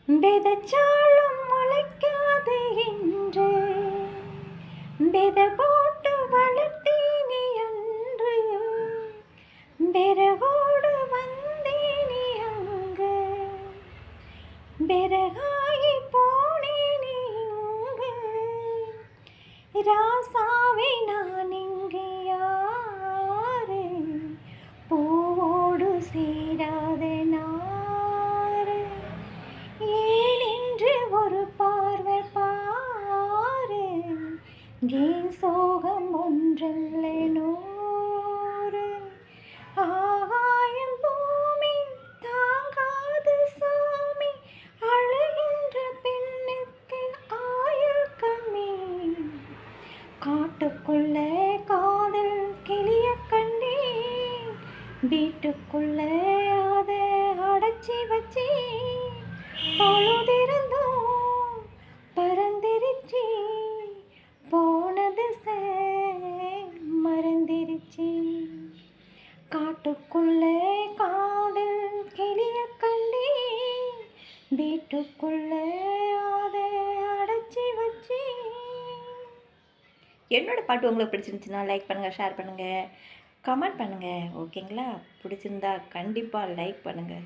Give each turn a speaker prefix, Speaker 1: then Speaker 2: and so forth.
Speaker 1: விதைச்சாலும் முளைக்காது என்று விதை போட்டு வளர்த்தேனே அன்று பிறகோடு வந்தேனே அங்கு பிறகாயி போனேனே இங்கு ராசாவே நான் இங்கு யாரு பூவோடு சேராத நாரு ஏனென்று ஒரு பார்வை பாரு ஏன் சோகம் ஒன்றல்ல நூறு ஆகாயம் பூமி தாங்காது சாமி அழுகின்ற பெண்ணுக்கு ஆயுள் கம்மி காட்டுக்குள்ள காதல் கிளிய கண்டே வீட்டுக்குள்ள அதை அடைச்சி வச்சி பொழுதிருந்தோம் பறந்திருச்சி போனது மறந்திருச்சி காட்டுக்குள்ள காதல் கிளிய கண்டே வீட்டுக்குள்ள அதை அடைச்சி வச்சி. என்னோட பாட்டு உங்களுக்கு பிடிச்சிருந்துச்சுன்னா லைக் பண்ணுங்கள், ஷேர் பண்ணுங்கள், கமெண்ட் பண்ணுங்கள். ஓகேங்களா? பிடிச்சிருந்தா கண்டிப்பாக லைக் பண்ணுங்கள்.